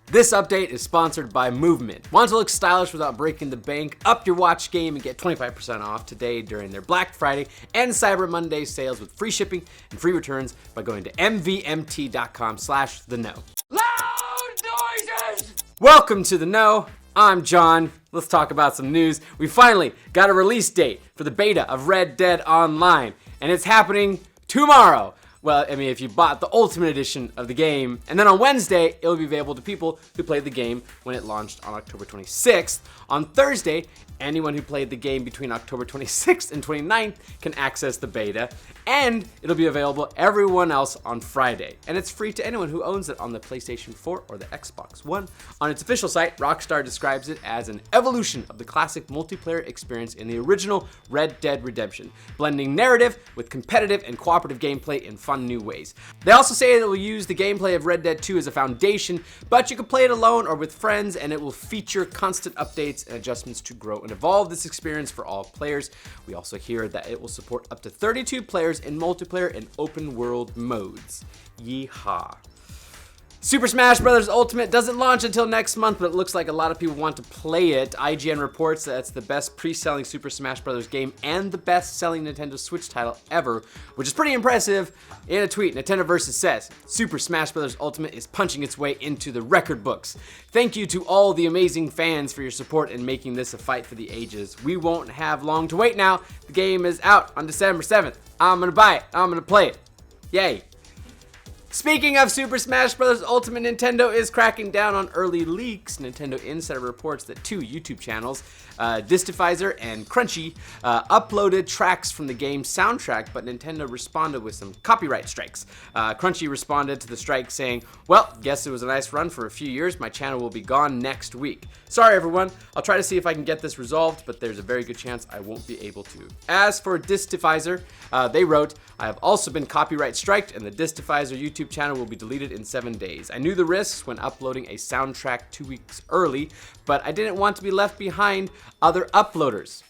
This update is sponsored by Movement. Want to look stylish without breaking the bank? Up your watch game and get 25% off today during their Black Friday and Cyber Monday sales with free shipping and free returns by going to mvmt.com/theknow. Loud noises! Welcome to The Know. I'm John. Let's talk about some news. We finally got a release date for the beta of Red Dead Online, and it's happening tomorrow. Well, I mean, if you bought the Ultimate Edition of the game, and then on Wednesday, it'll be available to people who played the game when it launched on October 26th. On Thursday, anyone who played the game between October 26th and 29th can access the beta, and it'll be available everyone else on Friday. And it's free to anyone who owns it on the PlayStation 4 or the Xbox One. On its official site, Rockstar describes it as an evolution of the classic multiplayer experience in the original Red Dead Redemption, blending narrative with competitive and cooperative gameplay in fun new ways. They also say that it will use the gameplay of Red Dead 2 as a foundation, but you can play it alone or with friends, and it will feature constant updates and adjustments to grow and evolve this experience for all players. We also hear that it will support up to 32 players in multiplayer and open world modes. Yeehaw. Super Smash Bros. Ultimate doesn't launch until next month, but it looks like a lot of people want to play it. IGN reports that it's the best pre-selling Super Smash Bros. Game and the best-selling Nintendo Switch title ever, which is pretty impressive. In a tweet, Nintendo Versus says, Super Smash Bros. Ultimate is punching its way into the record books. Thank you to all the amazing fans for your support in making this a fight for the ages. We won't have long to wait now. The game is out on December 7th. I'm gonna buy it. I'm gonna play it. Yay. Speaking of Super Smash Bros. Ultimate, Nintendo is cracking down on early leaks. Nintendo Insider reports that two YouTube channels, Distifizer and Crunchy, uploaded tracks from the game's soundtrack, but Nintendo responded with some copyright strikes. Crunchy responded to the strike saying, well, guess it was a nice run for a few years. My channel will be gone next week. Sorry, everyone. I'll try to see if I can get this resolved, but there's a very good chance I won't be able to. As for Distifizer, they wrote, I have also been copyright striked, and the Distifizer YouTube channel will be deleted in 7 days. I knew the risks when uploading a soundtrack 2 weeks early, but I didn't want to be left behind other uploaders.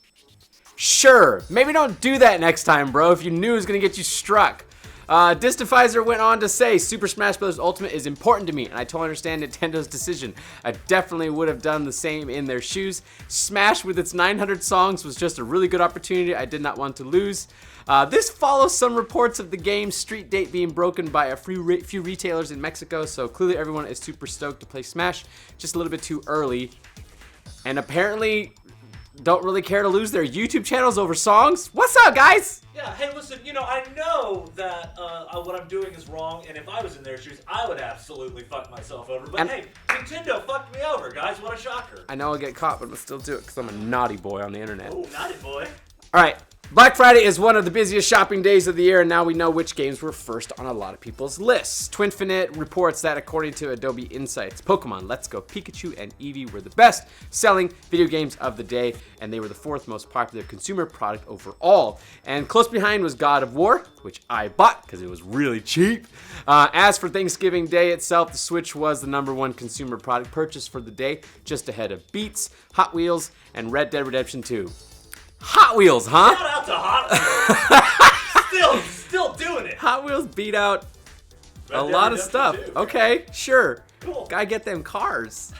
Sure, maybe don't do that next time, bro, if you knew it was gonna get you struck. Distifizer went on to say, Super Smash Bros. Ultimate is important to me, and I totally understand Nintendo's decision. I definitely would have done the same in their shoes. Smash with its 900 songs was just a really good opportunity I did not want to lose. This follows some reports of the game's street date being broken by a few retailers in Mexico, so clearly everyone is super stoked to play Smash, just a little bit too early. And apparently don't really care to lose their YouTube channels over songs? What's up, guys? Yeah, hey, listen, I know that what I'm doing is wrong, and if I was in their shoes, I would absolutely fuck myself over. But hey, Nintendo fucked me over, guys. What a shocker. I know I'll get caught, but I'm gonna still do it because I'm a naughty boy on the internet. Oh, naughty boy. All right. Black Friday is one of the busiest shopping days of the year, and now we know which games were first on a lot of people's lists. Twinfinite reports that according to Adobe Insights, Pokemon Let's Go Pikachu and Eevee were the best selling video games of the day, and they were the fourth most popular consumer product overall. And close behind was God of War, which I bought because it was really cheap. As for Thanksgiving Day itself, the Switch was the number one consumer product purchased for the day, just ahead of Beats, Hot Wheels, and Red Dead Redemption 2. Hot Wheels, huh? Shout out to Hot Wheels. still doing it. Hot Wheels beat out Red a Dead lot of Redemption stuff. 2. Okay, sure. Cool. Gotta get them cars.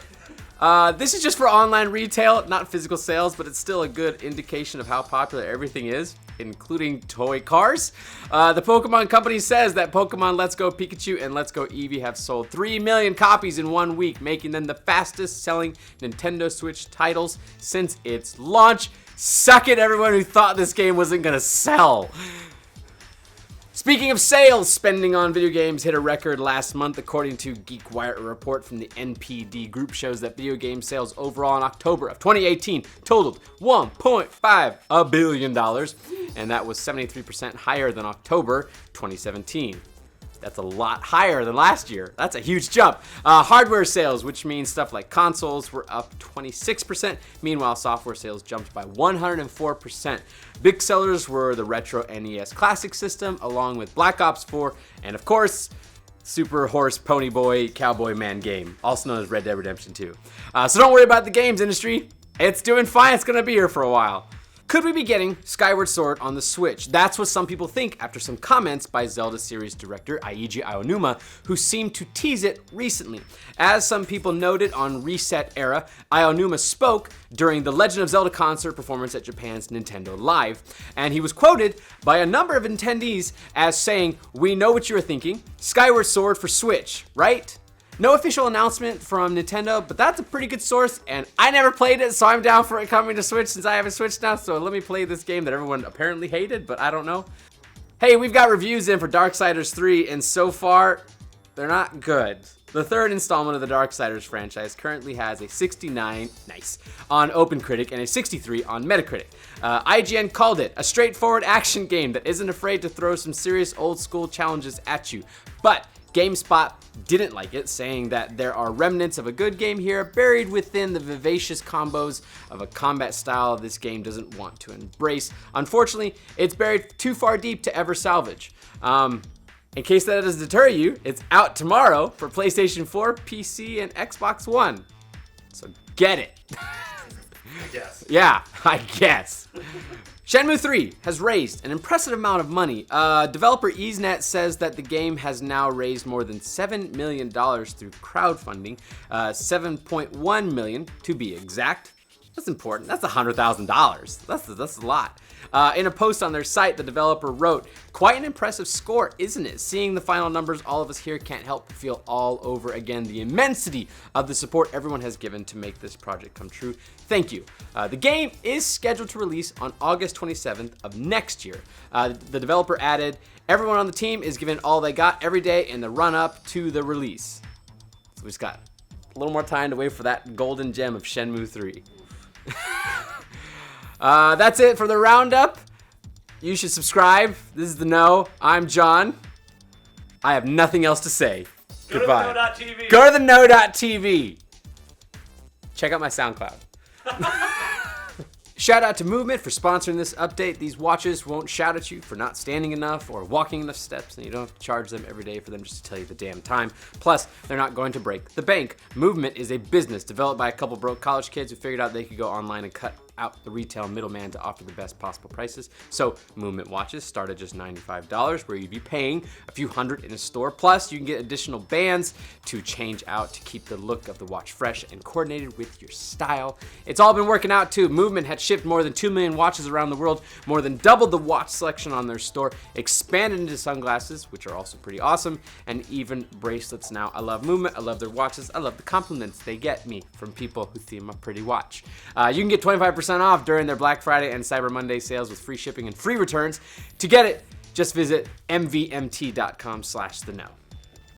This is just for online retail, not physical sales, but it's still a good indication of how popular everything is, including toy cars. The Pokemon Company says that Pokemon Let's Go Pikachu and Let's Go Eevee have sold 3 million copies in 1 week, making them the fastest selling Nintendo Switch titles since its launch. Suck it, everyone who thought this game wasn't gonna sell. Speaking of sales, spending on video games hit a record last month. According to GeekWire, a report from the NPD Group shows that video game sales overall in October of 2018 totaled $1.5 billion, and that was 73% higher than October 2017. That's a lot higher than last year. That's a huge jump. Hardware sales, which means stuff like consoles, were up 26%. Meanwhile, software sales jumped by 104%. Big sellers were the retro NES Classic system, along with Black Ops 4, and of course, Super Horse Pony Boy Cowboy Man game, also known as Red Dead Redemption 2. So don't worry about the games industry. It's doing fine. It's going to be here for a while. Could we be getting Skyward Sword on the Switch? That's what some people think after some comments by Zelda series director Eiji Aonuma, who seemed to tease it recently. As some people noted on Reset Era, Aonuma spoke during the Legend of Zelda concert performance at Japan's Nintendo Live, and he was quoted by a number of attendees as saying, "We know what you were thinking, Skyward Sword for Switch, right?" No official announcement from Nintendo, but that's a pretty good source, and I never played it, so I'm down for it coming to Switch since I have a Switch now, so let me play this game that everyone apparently hated, but I don't know. Hey, we've got reviews in for Darksiders 3, and so far, they're not good. The third installment of the Darksiders franchise currently has a 69, nice, on OpenCritic and a 63 on Metacritic. IGN called it a straightforward action game that isn't afraid to throw some serious old school challenges at you, but GameSpot didn't like it, saying that there are remnants of a good game here buried within the vivacious combos of a combat style this game doesn't want to embrace. Unfortunately, it's buried too far deep to ever salvage. In case that doesn't deter you, it's out tomorrow for PlayStation 4, PC, and Xbox One. So get it. I guess. Yeah, I guess. Shenmue 3 has raised an impressive amount of money. Developer EaseNet says that the game has now raised more than $7 million through crowdfunding, $7.1 million to be exact. That's important. That's $100,000. That's a lot. In a post on their site, the developer wrote, "Quite an impressive score, isn't it? Seeing the final numbers, all of us here can't help but feel all over again the immensity of the support everyone has given to make this project come true. Thank you." The game is scheduled to release on August 27th of next year. The developer added, "Everyone on the team is giving all they got every day in the run-up to the release." So we just got a little more time to wait for that golden gem of Shenmue 3. That's it for the roundup. You should subscribe. This is The Know. I'm John. I have nothing else to say. Goodbye. Go to theknow.tv. Go to theknow.tv. Check out my SoundCloud. Shout out to Movement for sponsoring this update. These watches won't shout at you for not standing enough or walking enough steps, and you don't have to charge them every day for them just to tell you the damn time. Plus, they're not going to break the bank. Movement is a business developed by a couple broke college kids who figured out they could go online and cut out the retail middleman to offer the best possible prices. So Movement watches start at just $95, where you'd be paying a few hundred in a store. Plus, you can get additional bands to change out to keep the look of the watch fresh and coordinated with your style. It's all been working out too. Movement had shipped more than 2 million watches around the world, more than doubled the watch selection on their store, expanded into sunglasses, which are also pretty awesome, and even bracelets now. I love Movement, I love their watches, I love the compliments they get me from people who see my pretty watch. You can get 25% off during their Black Friday and Cyber Monday sales with free shipping and free returns. To get it, just visit mvmt.com/theknow.